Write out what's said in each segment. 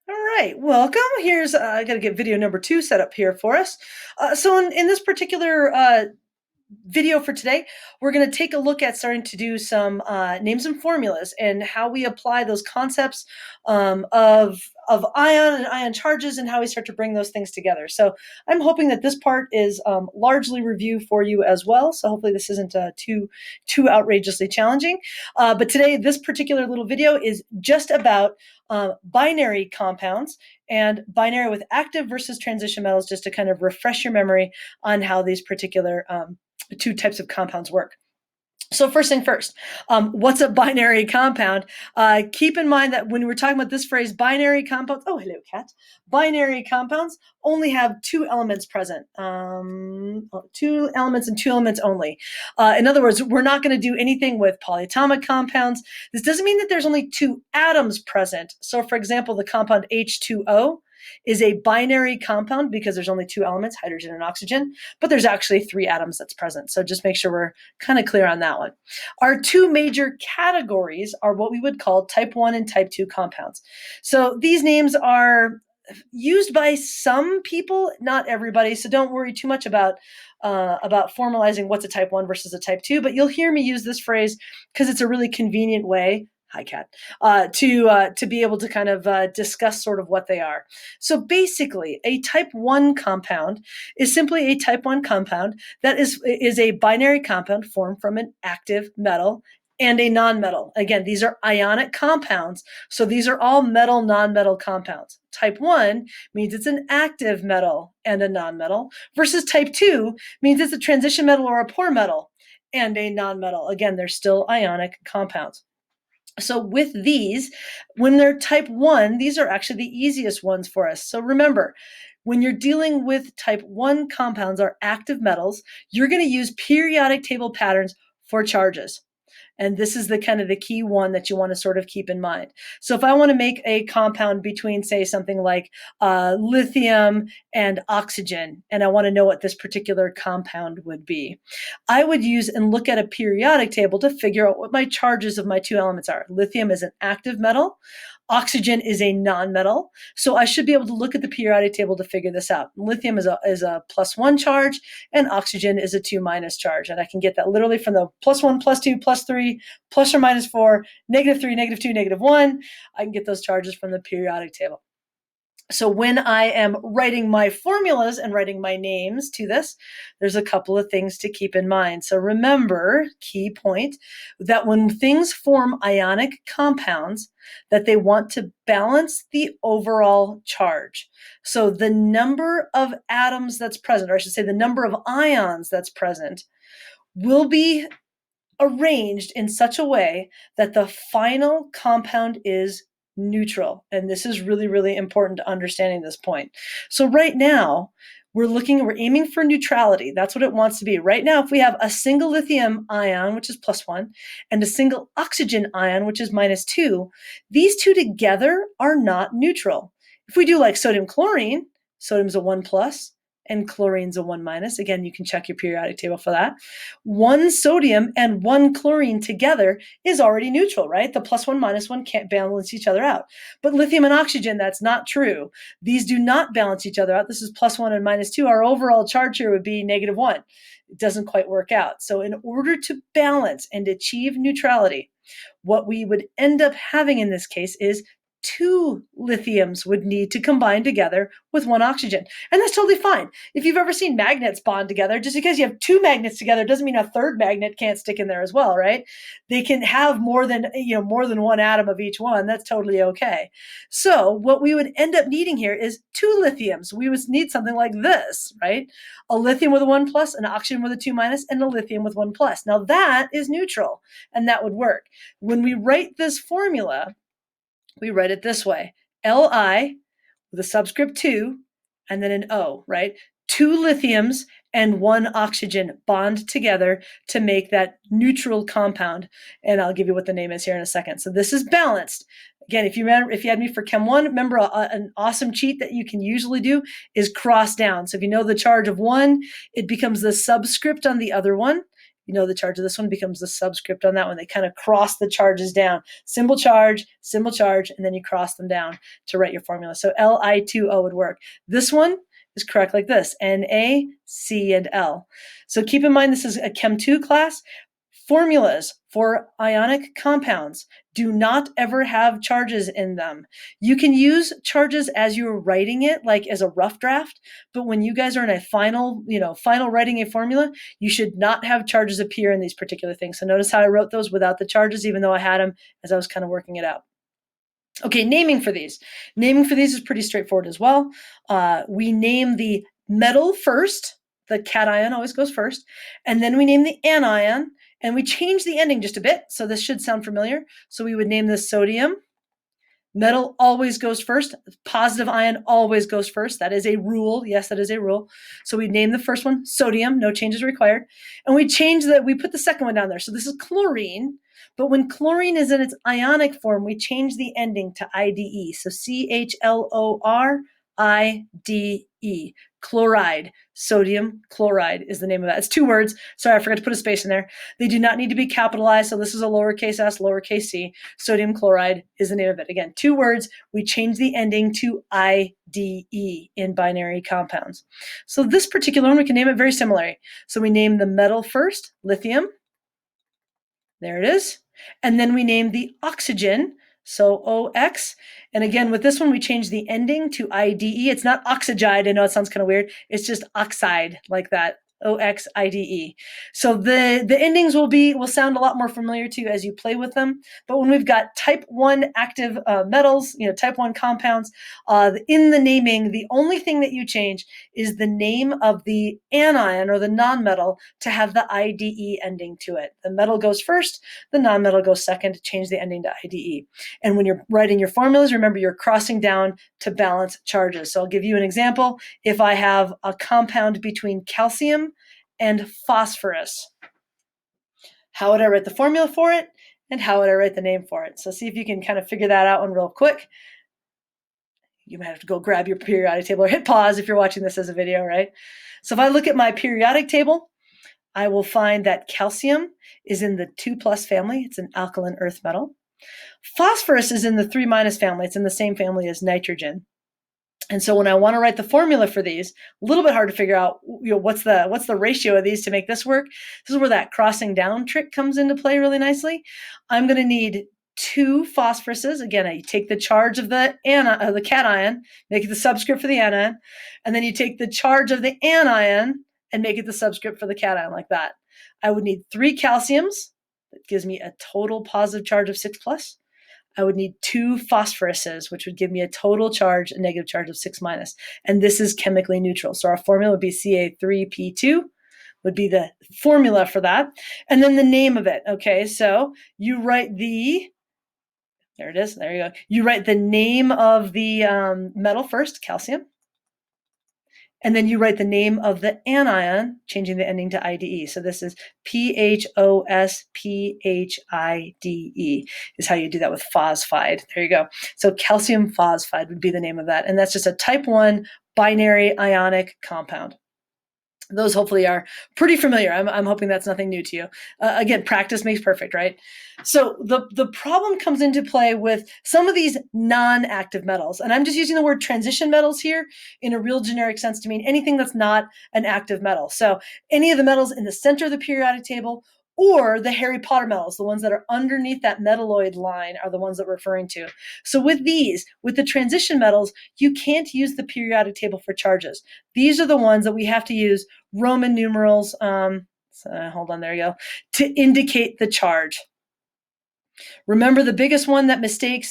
All right, welcome. Here's I got to get video number 2 set up here for us. So in this particular video for today, we're going to take a look at starting to do some names and formulas and how we apply those concepts of ion and ion charges and how we start to bring those things together. So I'm hoping that this part is largely review for you as well. So hopefully this isn't too outrageously challenging. But today, this particular little video is just about binary compounds and binary with active versus transition metals, just to kind of refresh your memory on how these particular two types of compounds work. So first thing first, what's a binary compound? Keep in mind that when we're talking about this phrase, binary compounds, oh, hello, cat. Binary compounds only have two elements present, two elements and two elements only. In other words, we're not going to do anything with polyatomic compounds. This doesn't mean that there's only two atoms present. So for example, the compound H2O is a binary compound because there's only two elements, hydrogen and oxygen, but there's actually three atoms that's present. So just make sure we're kind of clear on that one. Our two major categories are what we would call type 1 and type 2 compounds. So these names are used by some people, not everybody, so don't worry too much about formalizing what's a type 1 versus a type 2, but you'll hear me use this phrase because it's a really convenient way, hi cat, to be able to kind of discuss sort of what they are. So basically, a type 1 compound is simply a type 1 compound that is a binary compound formed from an active metal and a nonmetal. Again, these are ionic compounds, so these are all metal, nonmetal compounds. Type 1 means it's an active metal and a nonmetal, versus type 2 means it's a transition metal or a poor metal and a nonmetal. Again, they're still ionic compounds. So with these, when they're type 1, these are actually the easiest ones for us. So remember, when you're dealing with type 1 compounds or active metals, you're going to use periodic table patterns for charges. And this is the kind of the key one that you want to sort of keep in mind. So if I want to make a compound between, say, something like lithium and oxygen, and I want to know what this particular compound would be, I would use and look at a periodic table to figure out what my charges of my two elements are. Lithium is an active metal. Oxygen is a nonmetal, so I should be able to look at the periodic table to figure this out. Lithium is a +1 charge, and oxygen is a 2- charge, and I can get that literally from the +1, +2, +3, ±4, -3, -2, -1. I can get those charges from the periodic table. So when I am writing my formulas and writing my names to this, there's a couple of things to keep in mind. So remember, key point, that when things form ionic compounds, that they want to balance the overall charge. So the number of atoms that's present, or I should say the number of ions that's present, will be arranged in such a way that the final compound is neutral. And this is really, really important to understanding this point. So right now, we're aiming for neutrality. That's what it wants to be. Right now, if we have a single lithium ion, which is +1, and a single oxygen ion, which is -2, these two together are not neutral. If we do like sodium chlorine, sodium's a 1+, and chlorine's a 1-. Again, you can check your periodic table for that. One sodium and one chlorine together is already neutral, right? The +1, -1 can't balance each other out. But lithium and oxygen, that's not true. These do not balance each other out. This is +1 and -2. Our overall charge here would be -1. It doesn't quite work out. So in order to balance and achieve neutrality, what we would end up having in this case is two lithiums would need to combine together with one oxygen. And that's totally fine. If you've ever seen magnets bond together, just because you have two magnets together doesn't mean a third magnet can't stick in there as well, right? They can have more than one atom of each one. That's totally okay. So what we would end up needing here is two lithiums. We would need something like this, right? A lithium with a 1+, an oxygen with a 2-, and a lithium with 1+. Now that is neutral, and that would work. When we write this formula, we write it this way: Li with a subscript 2 and then an O, right? Two lithiums and one oxygen bond together to make that neutral compound. And I'll give you what the name is here in a second. So this is balanced. Again, if you had me for Chem 1, remember an awesome cheat that you can usually do is cross down. So if you know the charge of one, it becomes the subscript on the other one. You know the charge of this one becomes the subscript on that one. They kind of cross the charges down. Symbol charge, and then you cross them down to write your formula. So Li2O would work. This one is correct like this, Na, C, and L. So keep in mind this is a Chem 2 class. Formulas for ionic compounds do not ever have charges in them. You can use charges as you're writing it, like as a rough draft, but when you guys are in a final writing a formula, you should not have charges appear in these particular things. So notice how I wrote those without the charges, even though I had them as I was kind of working it out. Okay, naming for these. Naming for these is pretty straightforward as well. We name the metal first. The cation always goes first. And then we name the anion, and we change the ending just a bit. So this should sound familiar. So we would name this sodium. Metal always goes first. Positive ion always goes first. That is a rule. Yes, that is a rule. So we name the first one sodium. No changes required. And we put the second one down there. So this is chlorine. But when chlorine is in its ionic form, we change the ending to IDE. So CHLORIDE. Chloride. Sodium chloride is the name of that. It's 2 words. Sorry, I forgot to put a space in there. They do not need to be capitalized. So this is a lowercase s, lowercase c. Sodium chloride is the name of it. Again, 2 words. We change the ending to IDE in binary compounds. So this particular one, we can name it very similarly. So we name the metal first, lithium. There it is. And then we name the oxygen, so OX. And again, with this one, we change the ending to IDE. It's not oxide. I know it sounds kind of weird. It's just oxide like that. OXIDE. So the endings will sound a lot more familiar to you as you play with them. But when we've got type 1 active metals, type 1 compounds, in the naming, the only thing that you change is the name of the anion or the nonmetal to have the IDE ending to it. The metal goes first, the nonmetal goes second. Change the ending to IDE. And when you're writing your formulas, remember you're crossing down to balance charges. So I'll give you an example. If I have a compound between calcium and phosphorus, how would I write the formula for it, and how would I write the name for it? So see if you can kind of figure that out one real quick. You might have to go grab your periodic table or hit pause if you're watching this as a video, right? So if I look at my periodic table, I will find that calcium is in the 2+ family. It's an alkaline earth metal. Phosphorus is in the 3- family. It's in the same family as nitrogen. And so when I want to write the formula for these, a little bit hard to figure out, what's the ratio of these to make this work. This is where that crossing down trick comes into play really nicely. I'm going to need 2 phosphoruses. Again, I take the charge of the cation, make it the subscript for the anion, and then you take the charge of the anion and make it the subscript for the cation like that. I would need 3 calciums. That gives me a total positive charge of 6+. I would need 2 phosphoruses, which would give me a total charge, a negative charge of 6-. And this is chemically neutral. So our formula would be Ca3P2 would be the formula for that. And then the name of it. Okay, so you write there it is, there you go. You write the name of the metal first, calcium. And then you write the name of the anion, changing the ending to IDE. So this is PHOSPHIDE is how you do that with phosphide. There you go. So calcium phosphide would be the name of that. And that's just a type 1 binary ionic compound. Those hopefully are pretty familiar. I'm hoping that's nothing new to you. Again, practice makes perfect, right? So the problem comes into play with some of these non-active metals. And I'm just using the word transition metals here in a real generic sense to mean anything that's not an active metal. So any of the metals in the center of the periodic table, or the Harry Potter metals, the ones that are underneath that metalloid line, are the ones that we're referring to. So with the transition metals, you can't use the periodic table for charges. These are the ones that we have to use Roman numerals, hold on, there you go, to indicate the charge. Remember, the biggest one the mistake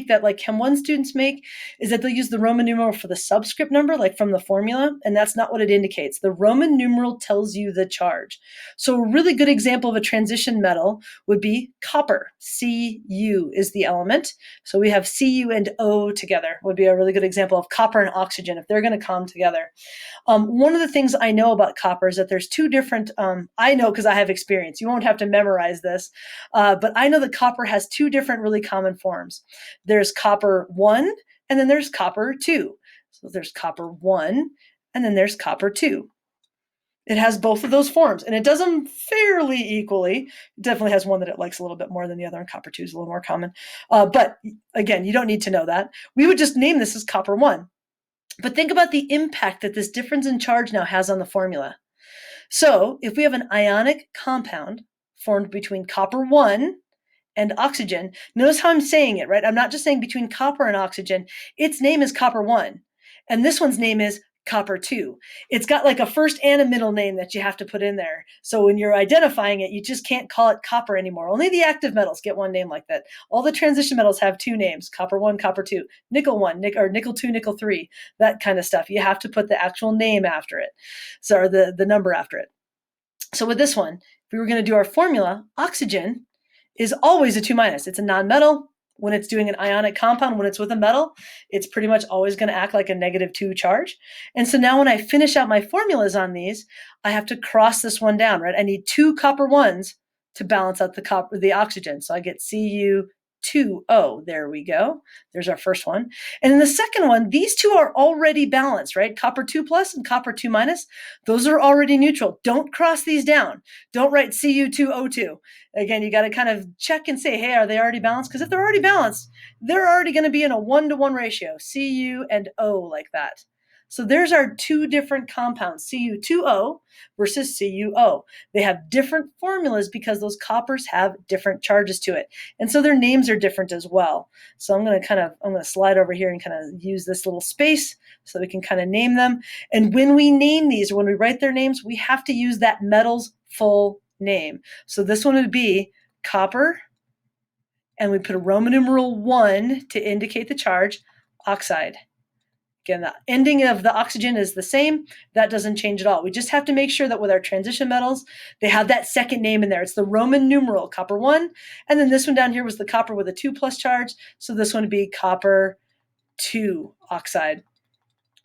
that like Chem 1 students make is that they'll use the Roman numeral for the subscript number, like from the formula, and that's not what it indicates. The Roman numeral tells you the charge. So a really good example of a transition metal would be copper. Cu is the element. So we have Cu and O together would be a really good example of copper and oxygen if they're going to come together. One of the things I know about copper is that there's 2 different, I know because I have experience. You won't have to memorize this, but I know that copper has 2 different really common forms. There's copper 1, and then there's copper 2. So there's copper 1, and then there's copper 2. It has both of those forms, and it does them fairly equally. It definitely has one that it likes a little bit more than the other, and copper 2 is a little more common. But again, you don't need to know that. We would just name this as copper 1. But think about the impact that this difference in charge now has on the formula. So if we have an ionic compound formed between copper 1 and oxygen, notice how I'm saying it, right? I'm not just saying between copper and oxygen. Its name is copper 1, and this one's name is copper 2. It's got like a first and a middle name that you have to put in there. So when you're identifying it, you just can't call it copper anymore. Only the active metals get one name like that. All the transition metals have two names, copper 1, copper 2, nickel 1, or nickel 2, nickel 3, that kind of stuff. You have to put the actual name after it, or the number after it. So with this one, if we were going to do our formula, oxygen is always a 2-. It's a nonmetal. When it's doing an ionic compound, when it's with a metal, it's pretty much always going to act like a -2 charge. And so now when I finish out my formulas on these, I have to cross this one down, right? I need 2 copper 1s to balance out the oxygen. So I get Cu2O. There we go. There's our first one. And in the second one, these two are already balanced, right? Copper 2 plus and copper 2 minus, those are already neutral. Don't cross these down. Don't write Cu2O2. Again, you got to kind of check and say, hey, are they already balanced? Because if they're already balanced, they're already going to be in a 1-to-1 ratio, Cu and O, like that. So there's our two different compounds, Cu2O versus CuO. They have different formulas because those coppers have different charges to it. And so their names are different as well. So I'm going to slide over here and kind of use this little space so we can kind of name them. And when we name these, or when we write their names, we have to use that metal's full name. So this one would be copper, and we put a Roman numeral 1 to indicate the charge, oxide. Again, the ending of the oxygen is the same. That doesn't change at all. We just have to make sure that with our transition metals, they have that second name in there. It's the Roman numeral, copper 1. And then this one down here was the copper with a 2+ charge. So this one would be copper 2 oxide.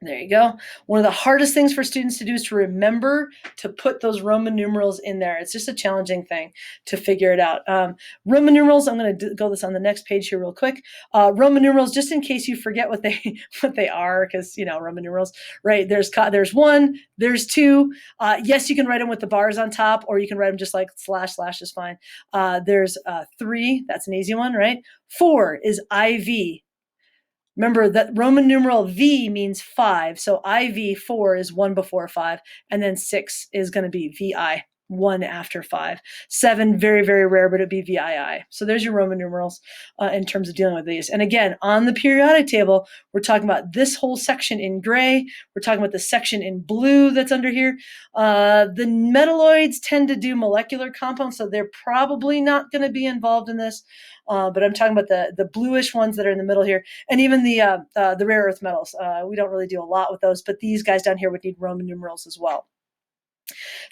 There you go. One of the hardest things for students to do is to remember to put those Roman numerals in there. It's just a challenging thing to figure it out. Roman numerals, I'm going to go this on the next page here real quick. Roman numerals, just in case you forget what they are, because, Roman numerals, right? There's 1, there's 2. Yes, you can write them with the bars on top, or you can write them just like / is fine. There's 3, that's an easy one, right? 4 is IV. Remember that Roman numeral V means 5, so IV4 is 1 before 5, and then 6 is going to be VI, 1 after 5. 7, very, very rare, but it'd be VII. So there's your Roman numerals in terms of dealing with these. And again, on the periodic table, we're talking about this whole section in gray. We're talking about the section in blue that's under here. The metalloids tend to do molecular compounds, so they're probably not going to be involved in this. But I'm talking about the bluish ones that are in the middle here, and even the rare earth metals. We don't really do a lot with those, but these guys down here would need Roman numerals as well.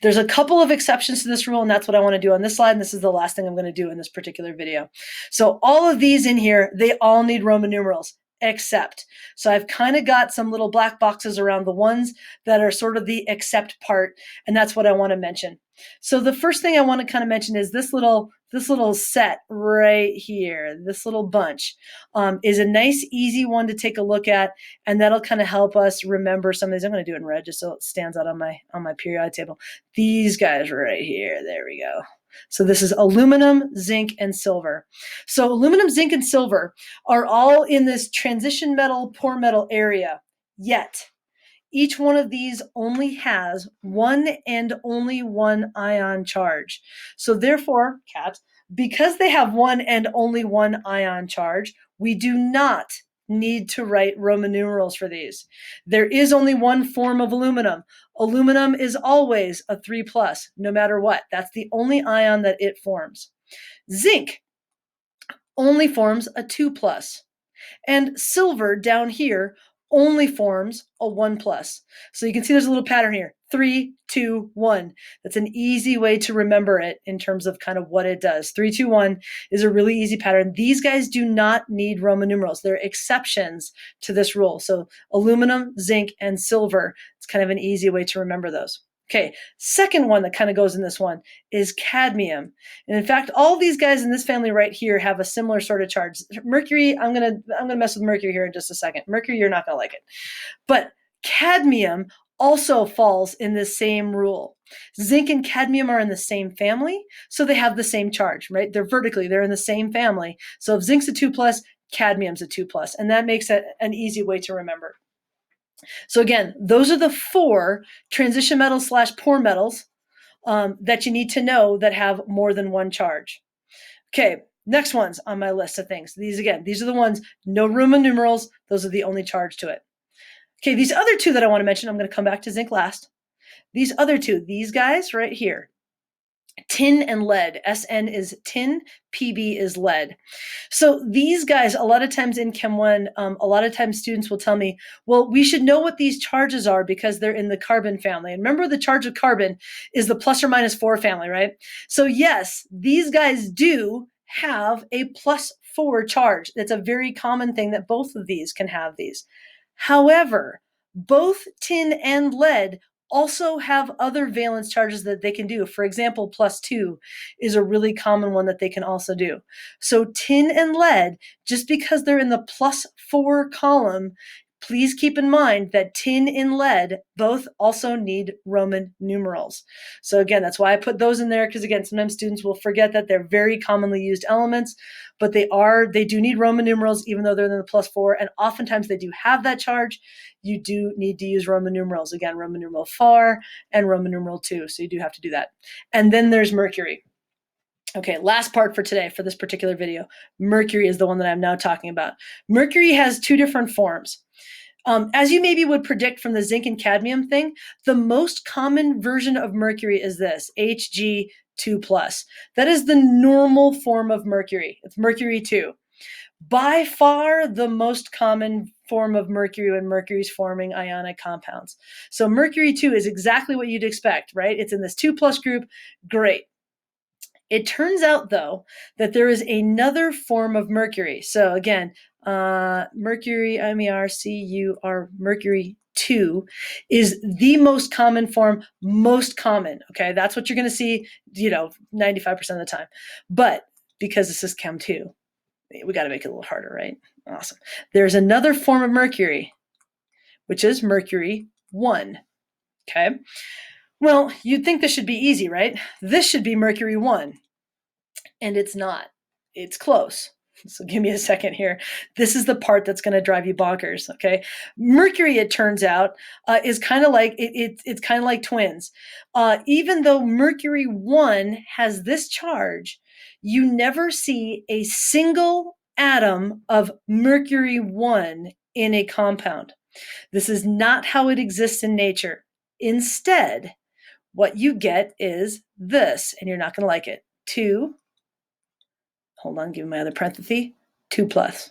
There's a couple of exceptions to this rule, and that's what I want to do on this slide, and this is the last thing I'm going to do in this particular video. So all of these in here, they all need Roman numerals, except. So I've kind of got some little black boxes around the ones that are sort of the except part, and that's what I want to mention. So the first thing I want to kind of mention is this little set right here, this little bunch is a nice, easy one to take a look at, and that'll kind of help us remember some of these. I'm going to do it in red just so it stands out on my periodic table. These guys right here, there we go. So this is aluminum, zinc, and silver. So aluminum, zinc, and silver are all in this transition metal, poor metal area, yet each one of these only has one and only one ion charge. So therefore, because they have one and only one ion charge, we do not need to write Roman numerals for these. There is only one form of aluminum. Aluminum is always a 3+, no matter what. That's the only ion that it forms. Zinc only forms a 2+. And silver down here only forms a 1+. So you can see there's a little pattern here, 3, 2, 1. That's an easy way to remember it in terms of kind of what it does. 3, 2, 1 is a really easy pattern. These guys do not need Roman numerals. They're exceptions to this rule. So aluminum, zinc, and silver, it's kind of an easy way to remember those. Okay, second one that kind of goes in this one is cadmium. And in fact, all these guys in this family right here have a similar sort of charge. Mercury, I'm gonna mess with mercury here in just a second. Mercury, you're not gonna like it. But cadmium also falls in the same rule. Zinc and cadmium are in the same family, so they have the same charge, right? They're in the same family. So if zinc's a 2 plus, cadmium's a 2 plus, and that makes it an easy way to remember. So again, those are the 4 transition metals / poor metals that you need to know that have more than one charge. Okay, next ones on my list of things. These are the ones, no Roman numerals. Those are the only charge to it. Okay, these other 2 that I want to mention, I'm going to come back to zinc last. These other 2, these guys right here, tin and lead. SN is tin, PB is lead. So these guys, a lot of times in Chem 1, a lot of times students will tell me, well, we should know what these charges are because they're in the carbon family. And remember, the charge of carbon is the plus or minus 4 family, right? So yes, these guys do have a plus 4 charge. That's a very common thing that both of these can have these. However, both tin and lead also have other valence charges that they can do. For example, +2 is a really common one that they can also do. So tin and lead, just because they're in the +4 column, please keep in mind that tin and lead both also need Roman numerals. So again, that's why I put those in there, because again, sometimes students will forget that they're very commonly used elements, but they do need Roman numerals even though they're in the +4, and oftentimes they do have that charge. You do need to use Roman numerals. Again, Roman numeral 4 and Roman numeral 2, so you do have to do that. And then there's mercury. Okay, last part for today for this particular video. Mercury is the one that I'm now talking about. Mercury has 2 different forms. As you maybe would predict from the zinc and cadmium thing, the most common version of mercury is this, Hg2+. That is the normal form of mercury. It's mercury 2. By far the most common form of mercury when mercury's forming ionic compounds. So mercury 2 is exactly what you'd expect, right? It's in this 2+ group. Great. It turns out, though, that there is another form of mercury. So again, mercury, MErCur, mercury 2 is the most common form, most common. Okay, that's what you're going to see, 95% of the time. But because this is Chem 2, we got to make it a little harder, right? Awesome. There's another form of mercury, which is mercury 1. Okay. Well, you'd think this should be easy, right? This should be mercury 1. And it's not. It's close. So give me a second here. This is the part that's going to drive you bonkers. Okay, mercury, it turns out, is kind of like it's kind of like twins. Even though mercury 1 has this charge, you never see a single atom of mercury 1 in a compound. This is not how it exists in nature. Instead, what you get is this, and you're not going to like it. 2. Hold on, give me my other parenthesis, 2+.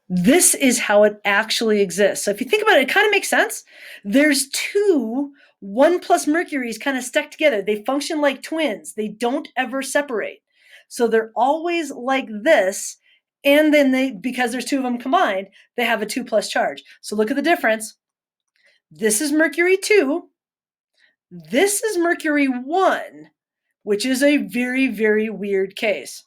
This is how it actually exists. So if you think about it, it kind of makes sense. There's 2 1+ mercuries kind of stuck together. They function like twins. They don't ever separate. So they're always like this. And then because there's 2 of them combined, they have a 2+ charge. So look at the difference. This is mercury 2. This is mercury 1, which is a very, very weird case.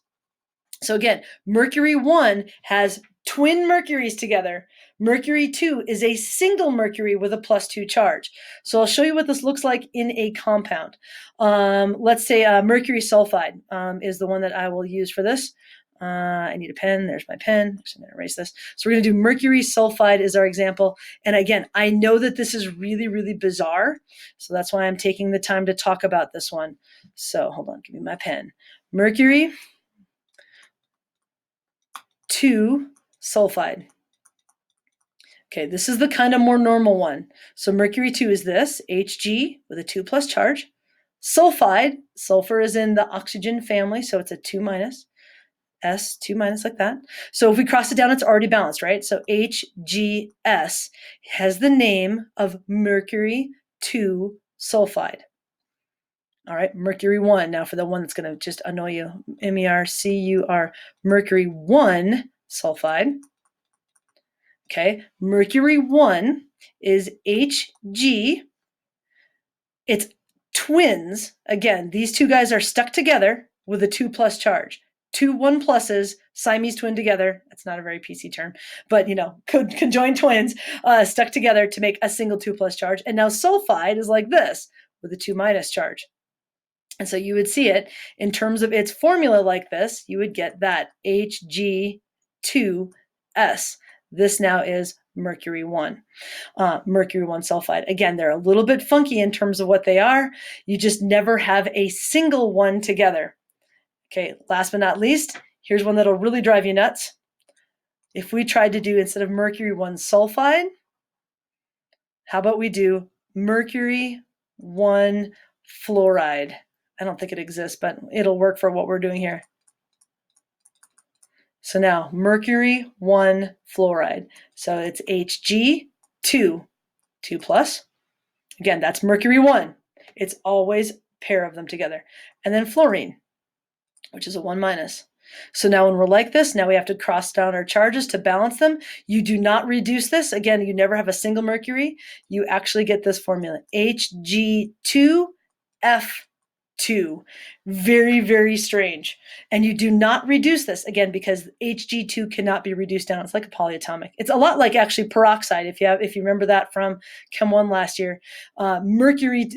So again, mercury 1 has twin mercuries together. Mercury 2 is a single mercury with a +2 charge. So I'll show you what this looks like in a compound. Let's say mercury sulfide is the one that I will use for this. I need a pen. There's my pen. Actually, I'm going to erase this. So we're going to do mercury sulfide is our example. And again, I know that this is really, really bizarre. So that's why I'm taking the time to talk about this one. So hold on, give me my pen. Mercury 2 sulfide. Okay, this is the kind of more normal one. So mercury 2 is this, Hg with a 2+ charge. Sulfide, sulfur is in the oxygen family, so it's a 2-, S, 2- like that. So if we cross it down, it's already balanced, right? So HgS has the name of mercury 2 sulfide. All right, mercury 1. Now for the one that's going to just annoy you, MErCur, mercury 1 sulfide. Okay, mercury 1 is Hg. It's twins. Again, these 2 guys are stuck together with a 2+ charge. 2 1+s Siamese twin together. That's not a very PC term, but conjoined twins stuck together to make a single 2+ charge. And now sulfide is like this with a 2- charge. And so you would see it in terms of its formula like this. You would get that Hg2s. This now is mercury 1. Mercury 1 sulfide. Again, they're a little bit funky in terms of what they are. You just never have a single one together. Okay, last but not least, here's one that'll really drive you nuts. If we tried to do, instead of mercury 1 sulfide, how about we do mercury 1 fluoride? I don't think it exists, but it'll work for what we're doing here. So now mercury 1 fluoride. So it's Hg2, 2+. Again, that's mercury 1. It's always a pair of them together. And then fluorine, which is a 1-. So now when we're like this, now we have to cross down our charges to balance them. You do not reduce this. Again, you never have a single mercury. You actually get this formula, Hg2F2. Very, very strange. And you do not reduce this, again, because Hg2 cannot be reduced down. It's like a polyatomic. It's a lot like actually peroxide, if you remember that from Chem 1 last year. Mercury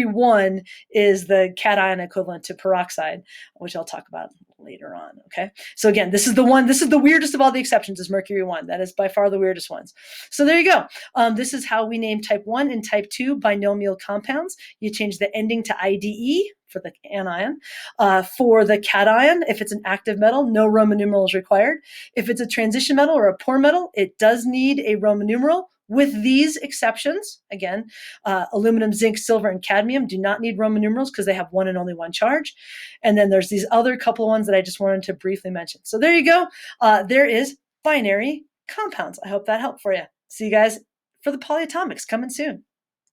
1 is the cation equivalent to peroxide, which I'll talk about later on. Okay. So again, this is the weirdest of all the exceptions, is mercury 1. That is by far the weirdest ones. So there you go. This is how we name type 1 and type 2 binomial compounds. You change the ending to IDE for the anion. For the cation, if it's an active metal, no Roman numeral is required. If it's a transition metal or a poor metal, it does need a Roman numeral. With these exceptions, again, aluminum, zinc, silver, and cadmium do not need Roman numerals because they have one and only one charge. And then there's these other couple of ones that I just wanted to briefly mention. So there you go. There is binary compounds. I hope that helped for you. See you guys for the polyatomics coming soon.